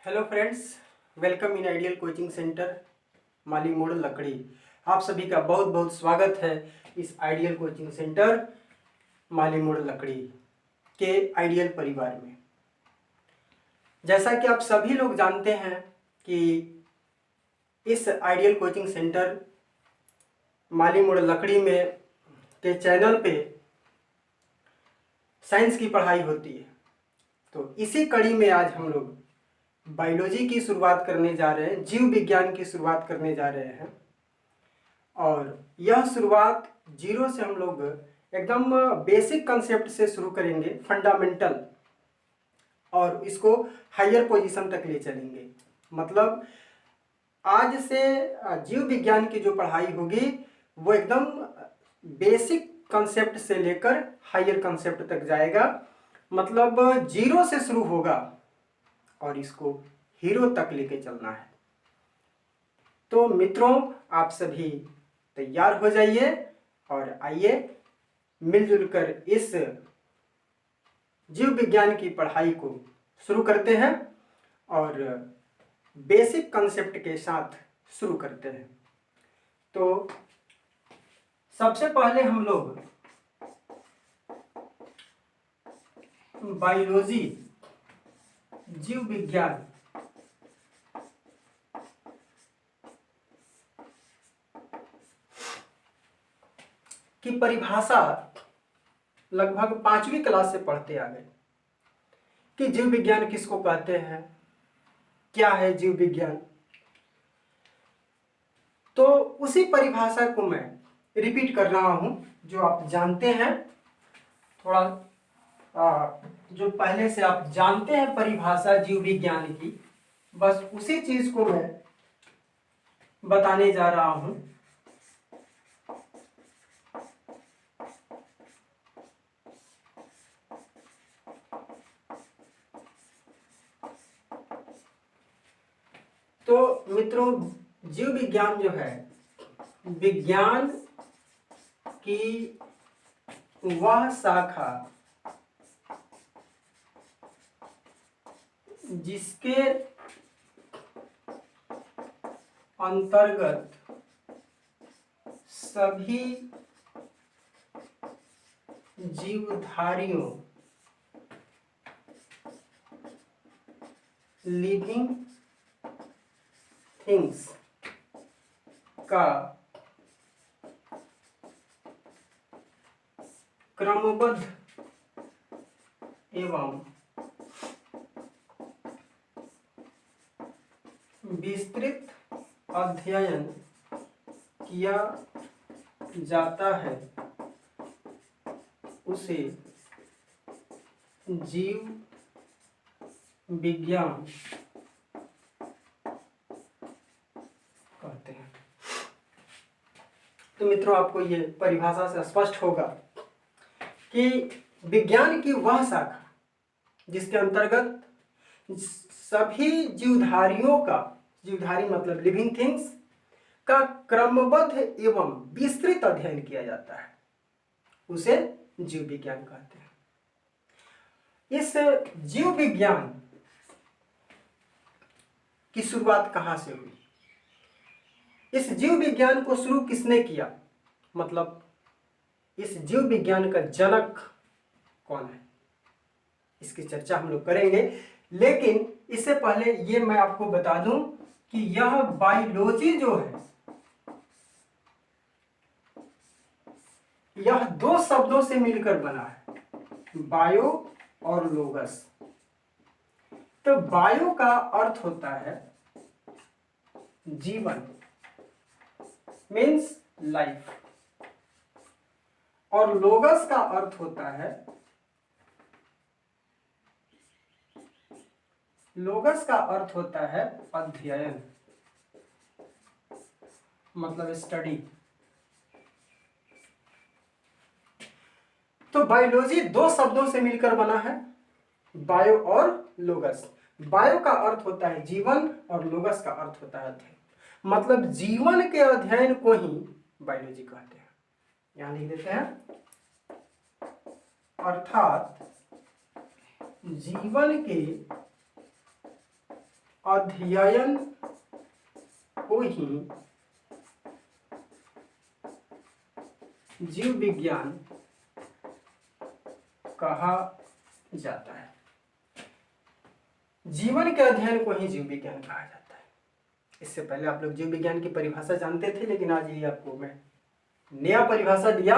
Hello friends, welcome in ideal coaching centre माली मोड़ लकड़ी। आप सभी का बहुत बहुत स्वागत है इस आइडियल कोचिंग सेंटर माली मोड़ लकड़ी के आइडियल परिवार में। जैसा कि आप सभी लोग जानते हैं कि इस आइडियल कोचिंग सेंटर माली मोड़ लकड़ी में के चैनल पे साइंस की पढ़ाई होती है। तो इसी कड़ी में आज हम लोग बायोलॉजी की शुरुआत करने जा रहे हैं, जीव विज्ञान की शुरुआत करने जा रहे हैं। और यह शुरुआत जीरो से हम लोग एकदम बेसिक कंसेप्ट से शुरू करेंगे, फंडामेंटल, और इसको हायर पोजीशन तक ले चलेंगे। मतलब आज से जीव विज्ञान की जो पढ़ाई होगी वो एकदम बेसिक कंसेप्ट से लेकर हायर कंसेप्ट तक जाएगा। मतलब जीरो से शुरू होगा और इसको हीरो तक लेके चलना है। तो मित्रों, आप सभी तैयार हो जाइए और आइए मिलजुल कर इस जीव विज्ञान की पढ़ाई को शुरू करते हैं और बेसिक कंसेप्ट के साथ शुरू करते हैं। तो सबसे पहले हम लोग बायोलॉजी, जीव विज्ञान की परिभाषा लगभग 5वीं क्लास से पढ़ते आ गए कि जीव विज्ञान किसको कहते हैं, क्या है जीव विज्ञान। तो उसी परिभाषा को मैं रिपीट कर रहा हूं जो आप जानते हैं। थोड़ा जो पहले से आप जानते हैं परिभाषा जीव विज्ञान की, बस उसी चीज को मैं बताने जा रहा हूं। तो मित्रों, जीव विज्ञान जो है विज्ञान की वह शाखा जिसके अंतर्गत सभी जीवधारियों, लिविंग थिंग्स का क्रमबद्ध एवं विस्तृत अध्ययन किया जाता है उसे जीव विज्ञान कहते हैं। तो मित्रों, आपको ये परिभाषा से स्पष्ट होगा कि विज्ञान की वह शाखा जिसके अंतर्गत सभी जीवधारियों का, जीवधारी मतलब लिविंग थिंग्स का क्रमबद्ध एवं विस्तृत अध्ययन किया जाता है उसे जीव विज्ञान कहते हैं। इस जीव विज्ञान की शुरुआत कहां से हुई? इस जीव विज्ञान को शुरू किसने किया? मतलब इस जीव विज्ञान का जनक कौन है, इसकी चर्चा हम लोग करेंगे। लेकिन इससे पहले ये मैं आपको बता दूं कि यह बायोलॉजी जो है यह दो शब्दों से मिलकर बना है, बायो और लोगस। तो बायो का अर्थ होता है जीवन, मीन्स लाइफ, और लोगस का अर्थ होता है, लोगस का अर्थ होता है अध्ययन, मतलब स्टडी। तो बायोलॉजी दो शब्दों से मिलकर बना है, बायो और लोगस। बायो का अर्थ होता है जीवन और लोगस का अर्थ होता है अध्ययन। मतलब जीवन के अध्ययन को ही बायोलॉजी कहते हैं। यहां लिख देते हैं, अर्थात जीवन के अध्ययन को ही जीव विज्ञान कहा जाता है। जीवन के अध्ययन को ही जीव विज्ञान कहा जाता है। इससे पहले आप लोग जीव विज्ञान की परिभाषा जानते थे, लेकिन आज ये आपको मैं नया परिभाषा दिया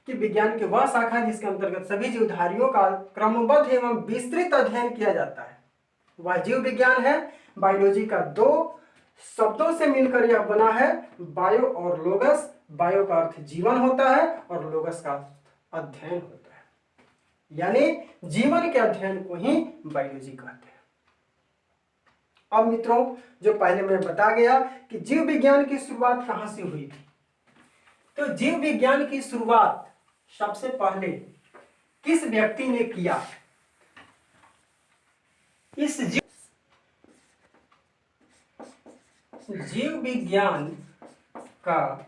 कि विज्ञान की वह शाखा जिसके अंतर्गत सभी जीवधारियों का क्रमबद्ध एवं विस्तृत अध्ययन किया जाता है वह जीव विज्ञान है। बायोलॉजी का दो शब्दों से मिलकर यह बना है, बायो और लोगस। बायो का अर्थ जीवन होता है और लोगस का अर्थ अध्ययन होता है, यानी जीवन के अध्ययन को ही बायोलॉजी कहते हैं। अब मित्रों, जो पहले मैं बता गया कि जीव विज्ञान की शुरुआत कहां से हुई थी, तो जीव विज्ञान की शुरुआत सबसे पहले किस व्यक्ति ने किया? इस जीव विज्ञान का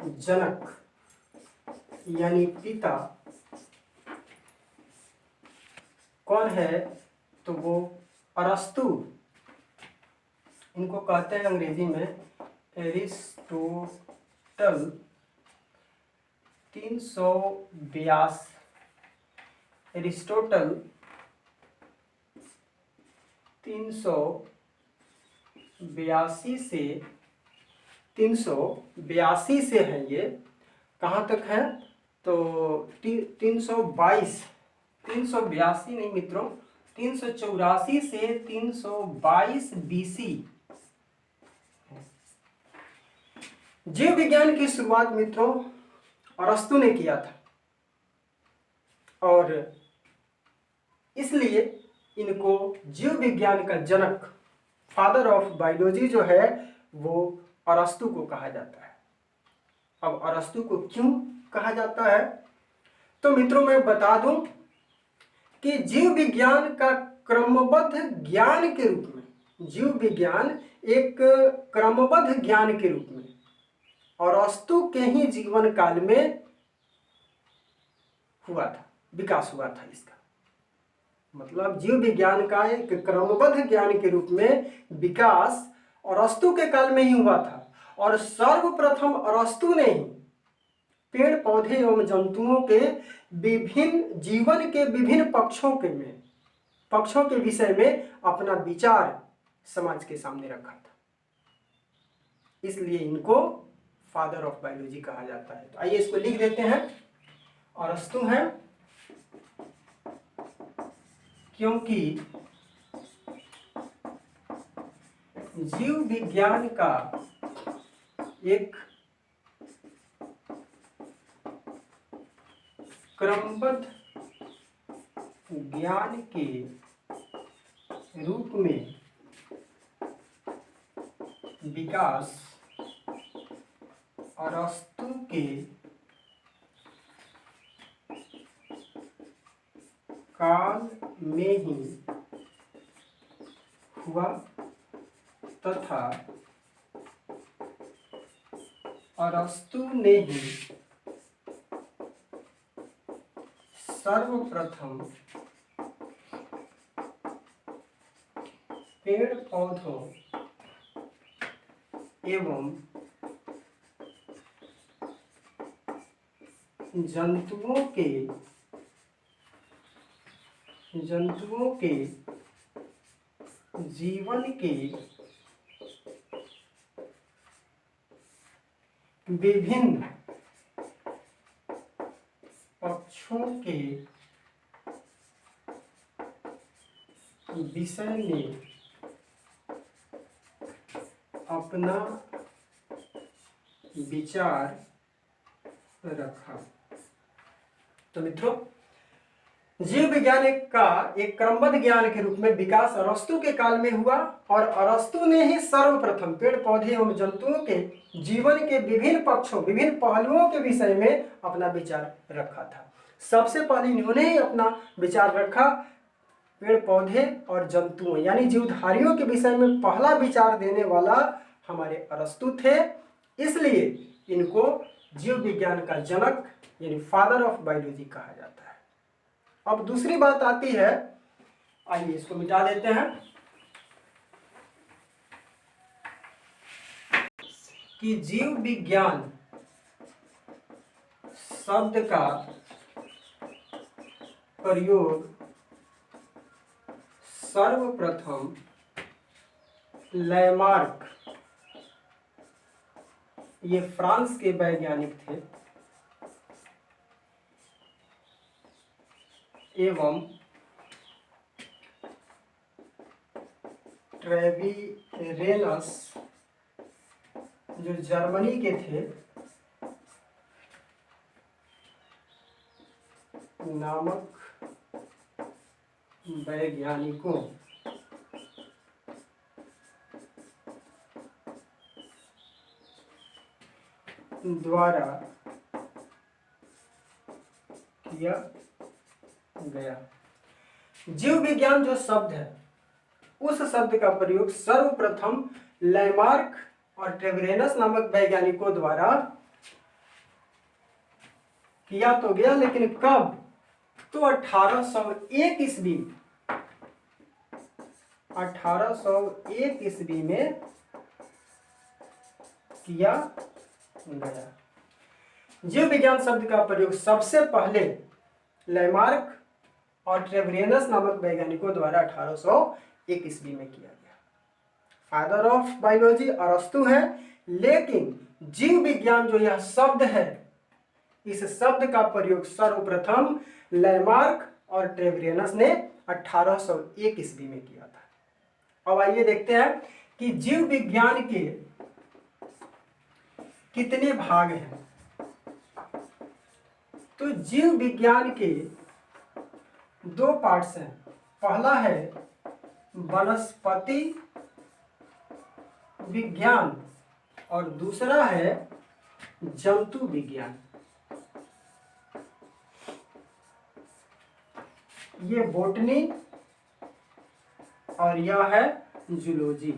जनक यानी पिता कौन है? तो वो अरस्तु, इनको कहते हैं अंग्रेजी में एरिस्टोटल। 382 एरिस्टोटल 382 से है। ये कहाँ तक है? तो 382 नहीं मित्रों, 384 से 322 BC। जीव विज्ञान की शुरुआत मित्रों अरस्तु ने किया था और इसलिए इनको जीव विज्ञान का जनक, फादर ऑफ बायोलॉजी जो है वो अरस्तु को कहा जाता है। अब अरस्तु को क्यों कहा जाता है? तो मित्रों मैं बता दूं कि जीव विज्ञान का क्रमबद्ध ज्ञान के रूप में, जीव विज्ञान एक क्रमबद्ध ज्ञान के रूप में अरस्तु के ही जीवन काल में हुआ था, विकास हुआ था। इसका मतलब जीव विज्ञान का एक क्रमबद्ध ज्ञान के रूप में विकास अरस्तु के काल में ही हुआ था और सर्वप्रथम अरस्तु ने ही पेड़ पौधे एवं जंतुओं के विभिन्न जीवन के विभिन्न पक्षों के विषय में अपना विचार समाज के सामने रखा था। इसलिए इनको फादर ऑफ बायोलॉजी कहा जाता है। तो आइए इसको लिख देते हैं। अरस्तु है क्योंकि जीव विज्ञान का एक क्रमबद्ध ज्ञान के रूप में विकास अरस्तु के काल में ही हुआ तथा अरस्तु ने ही सर्वप्रथम पेड़ पौधों एवं जंतुओं के जीवन के विभिन्न पक्षों के विषय में अपना विचार रखा। तो मित्रों, जीव विज्ञान का एक क्रमबद्ध ज्ञान के रूप में विकास अरस्तु के काल में हुआ और अरस्तु ने ही सर्वप्रथम पेड़ पौधे एवं जंतुओं के जीवन के विभिन्न पक्षों, विभिन्न पहलुओं के विषय में अपना विचार रखा था। सबसे पहले इन्होंने ही अपना विचार रखा पेड़ पौधे और जंतुओं यानी जीवधारियों के विषय में पहला विचार देने वाला हमारे अरस्तु थे। इसलिए इनको जीव विज्ञान का जनक यानी फादर ऑफ बायोलॉजी कहा जाता है। अब दूसरी बात आती है, आइए इसको मिटा देते हैं। कि जीव विज्ञान शब्द का प्रयोग सर्वप्रथम लैमार्क, ये फ्रांस के वैज्ञानिक थे, एवं ट्रेविरेनस जो जर्मनी के थे नामक वैज्ञानिकों द्वारा किया गया। जीव विज्ञान जो शब्द है, उस शब्द का प्रयोग सर्वप्रथम लैमार्क और ट्रेविरेनस नामक वैज्ञानिकों द्वारा किया तो गया, लेकिन कब? तो 1801 ईस्वी 1801 ईस्वी में किया गया। जीव विज्ञान शब्द का प्रयोग सबसे पहले लैमार्क और ट्रेविरेनस नामक वैज्ञानिकों द्वारा 1801 ईस्वी में किया गया। फादर ऑफ बायोलॉजी अरस्तु है, लेकिन जीव विज्ञान जो यह शब्द है, इस शब्द का प्रयोग सर्वप्रथम लैमार्क और ट्रेविरेनस ने 1801 ईस्वी में किया था। अब आइए देखते हैं कि जीव विज्ञान के कितने भाग हैं। तो जीव विज्ञान के दो पार्ट्स हैं। पहला है वनस्पति विज्ञान और दूसरा है जंतु विज्ञान। ये बोटनी और यह है जूलॉजी।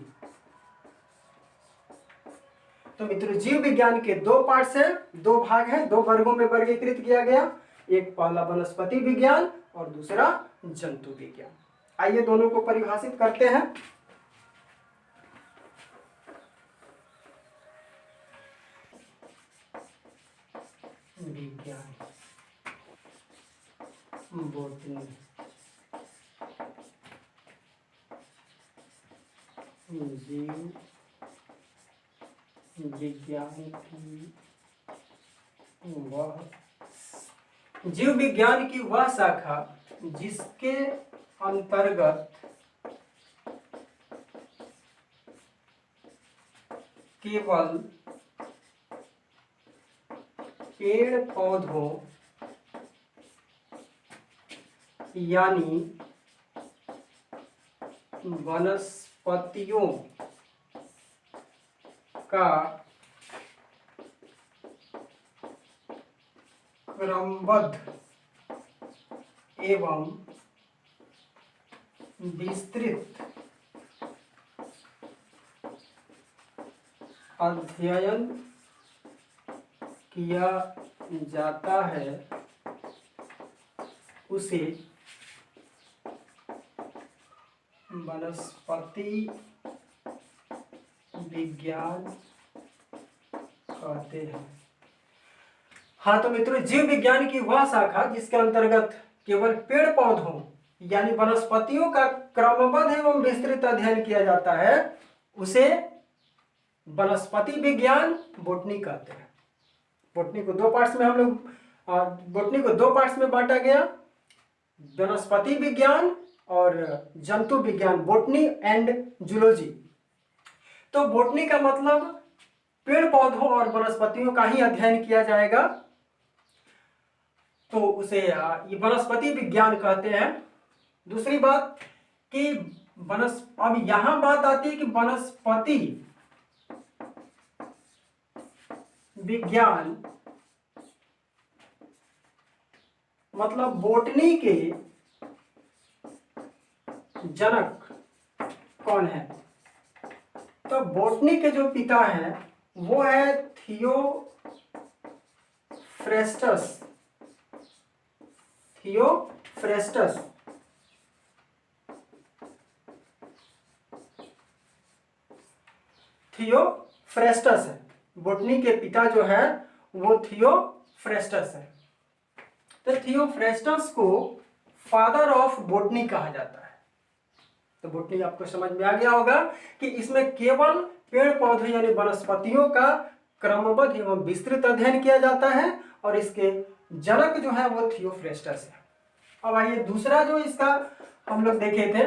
तो मित्रों, जीव विज्ञान के दो पार्ट्स हैं, दो भाग हैं, दो वर्गों में वर्गीकृत किया गया। एक पहला वनस्पति विज्ञान और दूसरा जंतु विज्ञान। आइए दोनों को परिभाषित करते हैं। विज्ञान, बोटनी, जीव विज्ञान की जीव विज्ञान की वह शाखा जिसके अंतर्गत केवल पेड़ पौधों यानी वनस्पतियों का क्रमबद्ध एवं विस्तृत अध्ययन किया जाता है, उसे वनस्पति विज्ञान कहते हैं। हाँ, तो मित्रों, जीव विज्ञान की वह शाखा जिसके अंतर्गत केवल पेड़ पौधों यानी वनस्पतियों का क्रमबद्ध एवं विस्तृत अध्ययन किया जाता है, उसे वनस्पति विज्ञान बोटनी कहते हैं। बोटनी को दो पार्ट्स में बोटनी को दो पार्ट्स में बांटा गया, वनस्पति विज्ञान और जंतु विज्ञान, बोटनी एंड जूलॉजी। तो बोटनी का मतलब पेड़ पौधों और वनस्पतियों का ही अध्ययन किया जाएगा, तो उसे ये वनस्पति विज्ञान कहते हैं। दूसरी बात कि अब यहां बात आती है कि वनस्पति विज्ञान मतलब बोटनी के जनक कौन है? तो बोटनी के जो पिता हैं वो है थियोफ्रेस्टस। थियोफ्रेस्टस है। बोटनी के पिता जो है वो थियोफ्रेस्टस है। तो थियोफ्रेस्टस को फादर ऑफ बोटनी कहा जाता है। तो बोटनी आपको समझ में आ गया होगा कि इसमें केवल पेड़ पौधे यानी वनस्पतियों का क्रमबद्ध एवं विस्तृत अध्ययन किया जाता है और इसके जनक जो है वो थियोफ्रेस्टस है। अब आइए दूसरा जो इसका हम लोग देखे थे,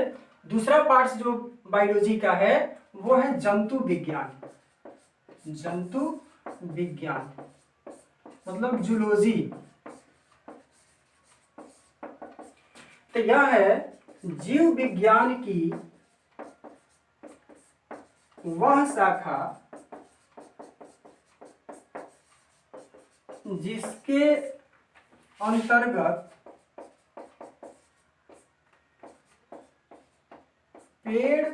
दूसरा पार्ट जो बायोलॉजी का है वो है जंतु विज्ञान। जंतु विज्ञान मतलब जूलॉजी। तो यह है जीव विज्ञान की वह शाखा जिसके अंतर्गत पेड़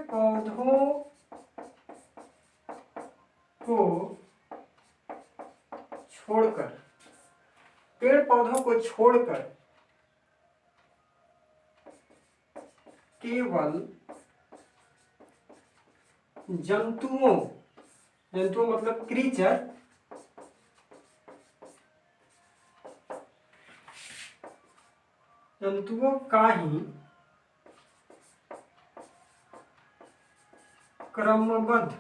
पौधों को छोड़कर केवल जंतुओं मतलब क्रीचर जंतुओं का ही क्रमबद्ध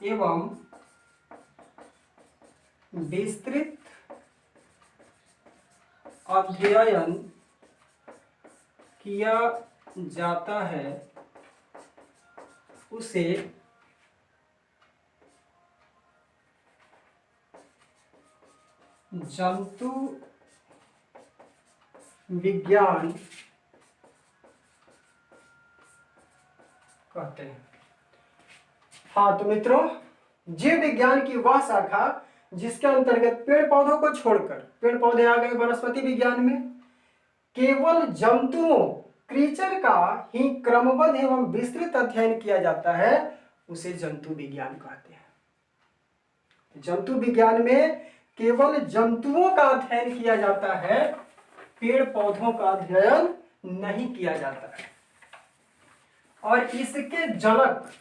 एवं विस्तृत अध्ययन किया जाता है उसे जंतु विज्ञान कहते हैं। हाँ तो मित्रों, जीव विज्ञान की वह शाखा जिसके अंतर्गत पेड़ पौधों को छोड़कर, पेड़ पौधे आ गए वनस्पति विज्ञान में, केवल जंतुओं क्रीचर का ही क्रमबद्ध एवं विस्तृत अध्ययन किया जाता है उसे जंतु विज्ञान कहते हैं। जंतु विज्ञान में केवल जंतुओं का अध्ययन किया जाता है, पेड़ पौधों का अध्ययन नहीं किया जाता है। और इसके जनक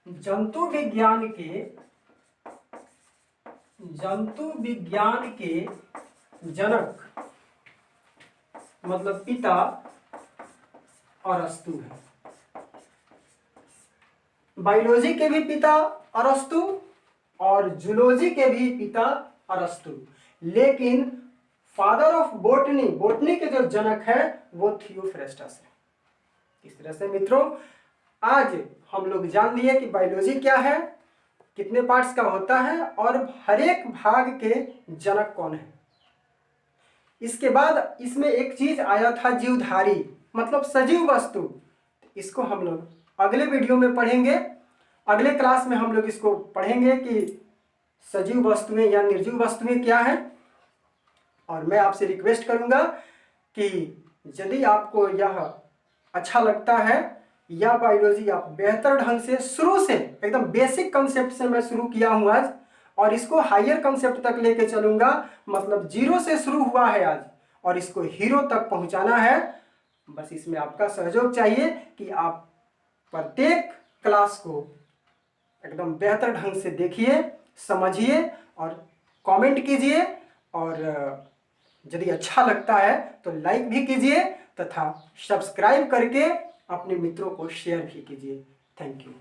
जंतु विज्ञान के जनक मतलब पिता अरस्तु है। बायोलॉजी के भी पिता अरस्तु और जूलॉजी के भी पिता अरस्तु, लेकिन फादर ऑफ बोटनी के जो जनक है वो थियोफ्रेस्टस है। इस तरह से मित्रों आज हम लोग जान लिए कि बायोलॉजी क्या है, कितने पार्ट्स का होता है और हर एक भाग के जनक कौन है। इसके बाद इसमें एक चीज आया था जीवधारी मतलब सजीव वस्तु। इसको हम लोग अगले वीडियो में पढ़ेंगे, अगले क्लास में हम लोग इसको पढ़ेंगे कि सजीव वस्तुएं या निर्जीव वस्तुएं क्या है। और मैं आपसे रिक्वेस्ट करूंगा कि यदि आपको यह अच्छा लगता है या बायोलॉजी आप बेहतर ढंग से शुरू से एकदम बेसिक कंसेप्ट से मैं शुरू किया हूं आज और इसको हायर कंसेप्ट तक लेके चलूंगा, मतलब जीरो से शुरू हुआ है आज और इसको हीरो तक पहुंचाना है। बस इसमें आपका सहयोग चाहिए कि आप प्रत्येक क्लास को एकदम बेहतर ढंग से देखिए, समझिए और कमेंट कीजिए और यदि अच्छा लगता है तो लाइक भी कीजिए तथा सब्सक्राइब करके अपने मित्रों को शेयर भी कीजिए। Thank you.